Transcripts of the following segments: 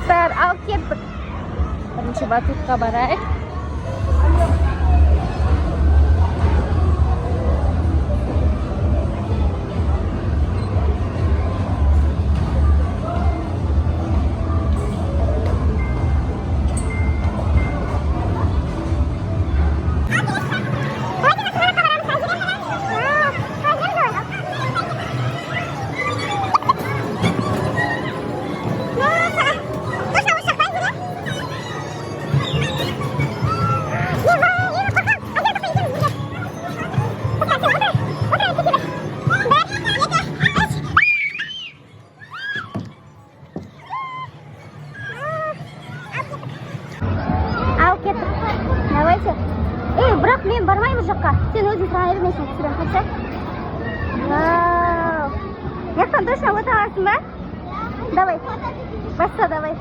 Dostlar, al ketdik. Birinchi batutga boraylik. Бірақ мен бармаймын жаққа. Сен өзің тұра бермейсің, түсірем кетсе. Вау. Яқтан точно өте аласың ба? Давай. Баста, давай.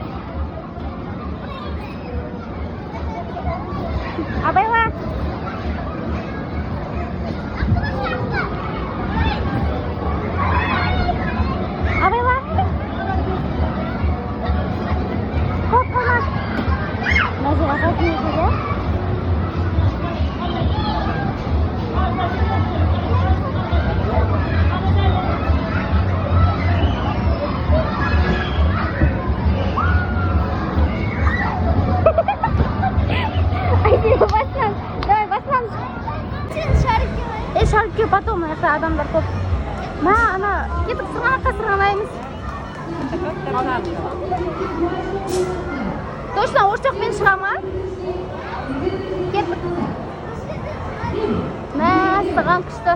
Абайла. Абайла. Хоп, қама. Назира қайтын еді. Шарикке потом это адамдар көп. Ана кетіп сырғанаққа сырғанаймыз. Точно оршақпен шыға ма? Кеттік. Сырған күшті.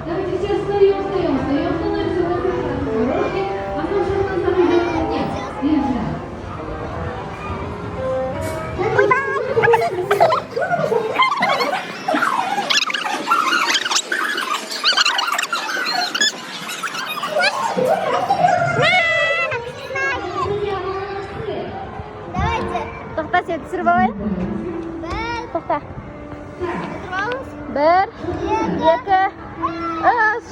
Тоқта, сен түсіріп алайын. Тоқта. Бір, екі, үш.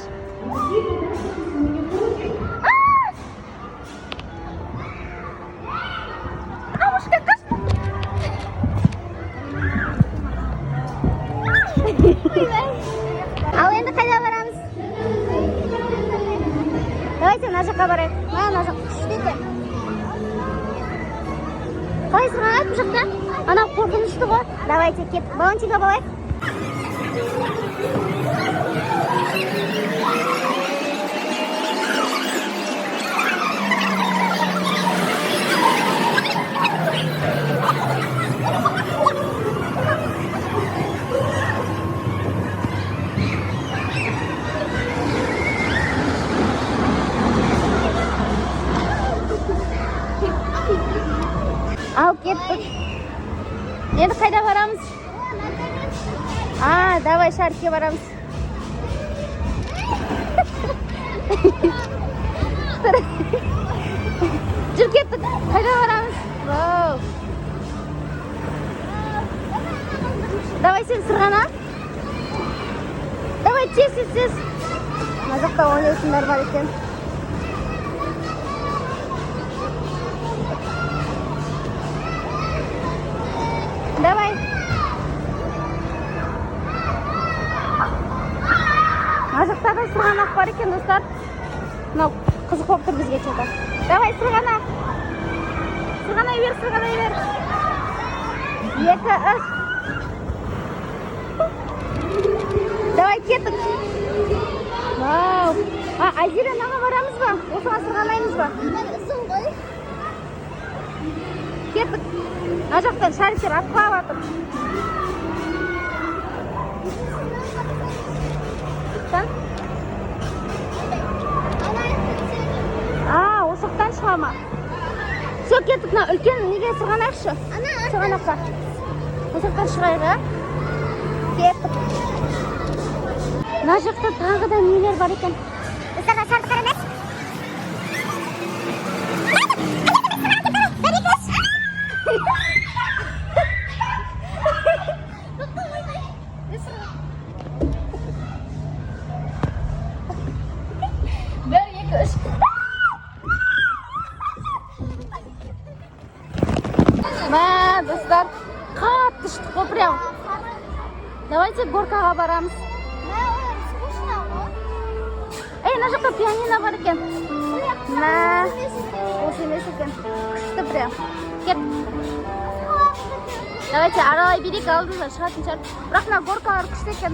Қамышқа қашты. Ал енді қайда барамыз? Давайте мына жаққа барайық. Мына жақ күшті екен. Қалай сырғанайды бұл жақта? Ана қорқынышты ғой. Давайте кеттік. Балончикқа балайық. Ал кеттік. Енді қайда барамыз? Давай шарикке барамыз. Жүр кеттік. Қайда барамыз? Вау. Давай сен сырғана. Давай тез. Мына жақта ойнайтындар бар екен. Давай. Мына жақта да сырғанақ бар екен, достар. Мынау қызық болып тұр бізге че-то. Давай, сырғана. Сырғанай бер. 2, 3. Давай, кеттік. Вау. Азира, наға барамыз ба? Осыға сырғанаймыз ба? Кеттік. Мына жақтан шариктер атқылап атыр. Осықтан шыға ма? Все, кеттік. Үлкен неге сырғанайықшы? Сырғанаққа. Осықтан шығайық, а? Кеттік. Мына жақта тағы да нелер бар екен. Ұстаға шарды қарамас. Давайте горкаға барамыз. Эй, мына жақта пианино бар екен. Мә, осы емес екен. Күшті прям. Кет. Давайте аралай берейік, алдымызда шығатын шығар. Бірақ мына горкалар күшті екен.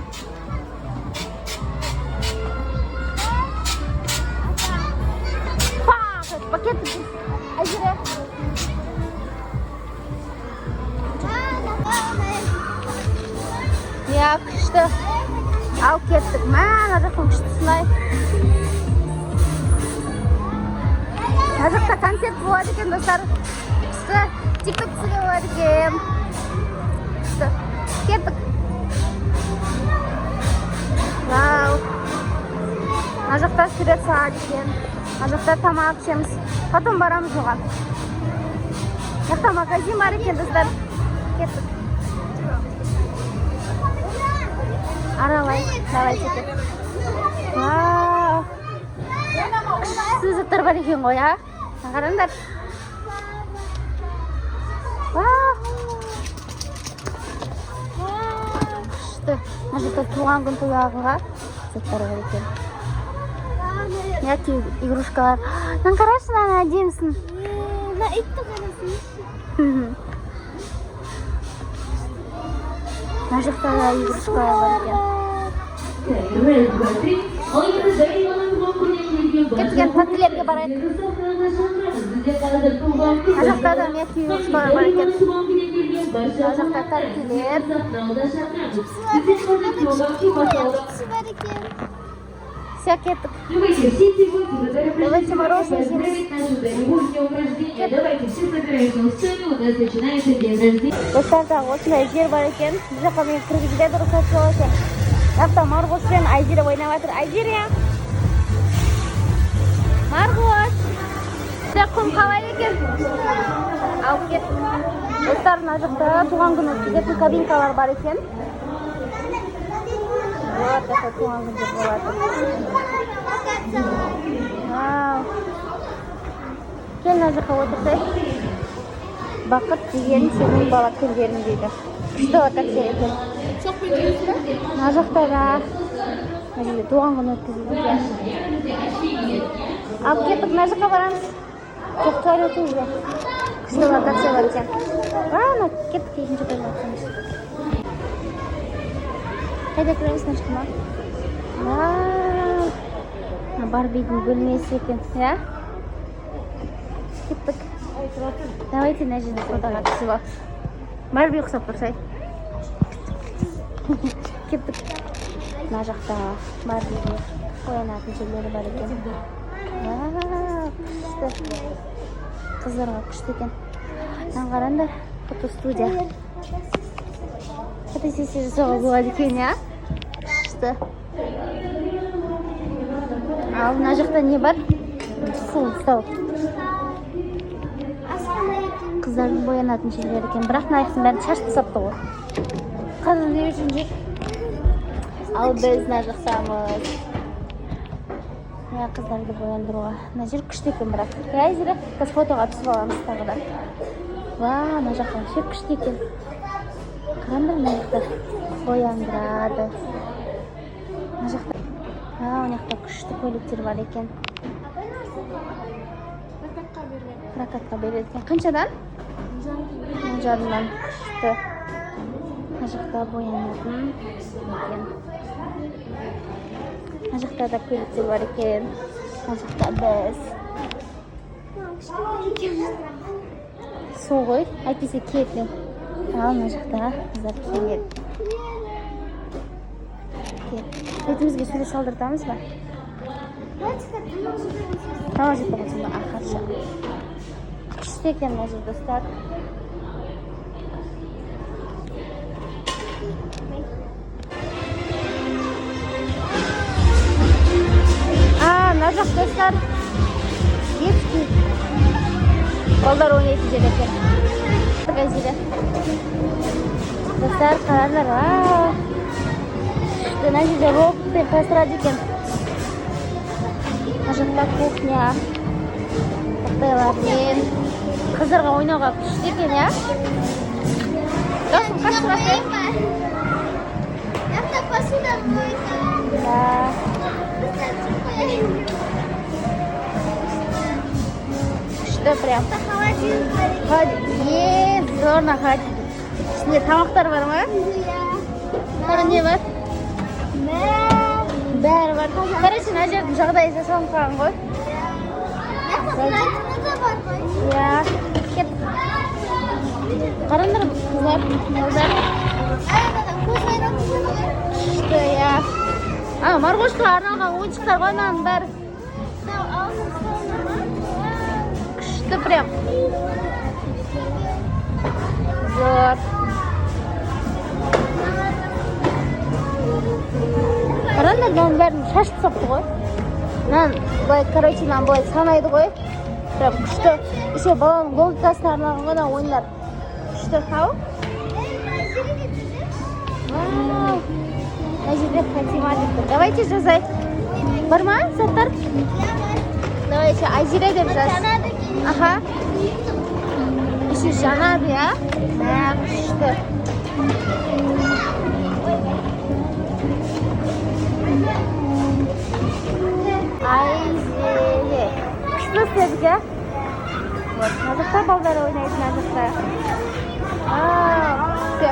Пакет әзірі. Я күшті. Ал кеттік. Мән, ажақын күшті сынай. Ажақта концерт болады екен, достар. Күшті. Тик-ток түсіге болады екен. Күшті. Кеттік. Вау. Ажақта сурет салады екен. Ажақта тамақ ішеміз. Потом барамыз оған. Жақта магазин бар екен, достар. Кеттік. Аралай, давайте кет. Вау. Күшті заттар бар екен ғой, а? Қараңдар. Вау. Күшті. Мына жақта туған күн тойлағанға заттар бар екен. Яки игрушкалар. Нан қарашы, нан әдемісің. На итті қарасын. Мына жақта да игрушкалар бар екен. Кеткен пателерге барайық. Мына жақта да яки игрушкалар бар екен. Мына жақта тәркелер. Все, кеттік. Давайте мороженое съесть. Достарда осындай жер бар екен. Бұл жаққа мен кіргізбеді рұқсат жоқ екен. Жақта Марғұс пен Айзира ойнап жатыр. Айзира! Марғұс! Құм қалай екен? Алып кет. Достар, мына жақта туған күн өткізетін кабинкалар бар екен. Вот такой туған күндер болады. Вау. Кел мына жаққа отырсайық. Бақыт деген сенің бала күндерің дейді. Күшті локация екен. Мына жақта да туған күн өткізілген екен. Алып кеттік, мына жаққа барамыз. Жоқ, туалет уже. Күшті локация бар екен. Ана, кеттік екінші көзін атқанымыз. Қайда кіреміз, мына жаққа ма? Вау. Барбидің бөлмесі екен, я? Кеттік. Давайте мына жерде фотоға түсіп ал. Барби ұқсап тұрсай. Кеттік. Мына жақта Барбиге оянатын жерлері бар екен. Вау, күшті. Қыздарға күшті екен. Қараңдар, фотостудия. Фотосессия жасауға болады екен, я? Күшті. Ал мына жақта не бар? Стол. Қыздардың боянатын жерлері екен. Бірақ мынаяқтың бәрін шашты сапты ғой. Қазір не үшін жүр? Ал біз мына жақтамыз. Қыздарды бояндыруға. Мына жер күшті екен бірақ. Айзира, біз фотоға түсіп аламыз тағы да. Вау, мына жақта вообще күшті екен. Қараңдар, мына жақта бояндырады. Мына жақта. Мына жақта күшті көйлектер бар екен. Прокатқа береді екен. Қаншадан? 10,000-дан күшті. Мына жақта боянатын екен. Мына жақта да көйлектер бар екен. Мына жақта біз. Су ғой, әйтпесе киетін. Ал мына жақта қыздар киінеді. Бетімізге сурет салдыртамыз ба? Тамақ жеп болғансында арқаша. Күшті екен мына жер, достар. Мына жақ, достар, детский. Балдар ойнайтын жер екен. Достар, қараңдар. Мына жерде роботты қайыстырады екен. Мына жақта кухня. Тақтайлармен. Қыздарға ойнауға күшті екен, я? Досым, қаш тұрасың? Да. Күшті прям. Зорна холодильник. İçinde тамақтар бар ма? Тағы не бар? Бәрі бар. Короче, мына жердің жағдайы жасалынып қалған ғой. Иә. Кет. Қараңдар қыздар, қыздар. Күшті, иә. Марғошқа арналған ойыншықтар ғой мынаның бәрі. Күшті прям. Зор. Қараңдар, мынаның бәрін шашып сапты ғой. Мынаны былай, короче, мынаны былай санайды ғой. Прям күшті. Еще баланың логикасына арналған ғана ойындар. Күшті, ау? Вау. Мына жерде Фатима депті. Давайте жазайық. Бар ма заттар? Давайте Азира деп жаз. Аха. Еще жанады, а? Күшті. Айзере. Күшті сөзге. Вот, назықта балдары ойнайды назықта. Все.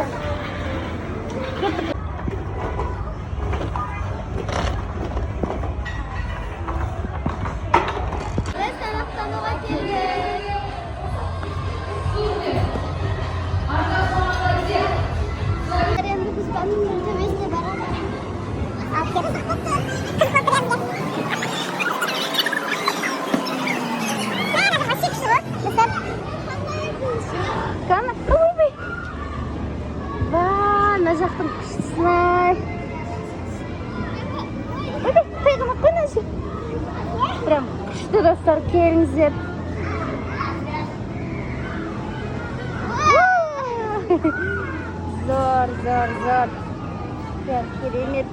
Кеттік. Мына жақтың күштісін-ай. Қайғына қойна же. Прям күшті достар, келіңіздер. Зор. Прям керемет.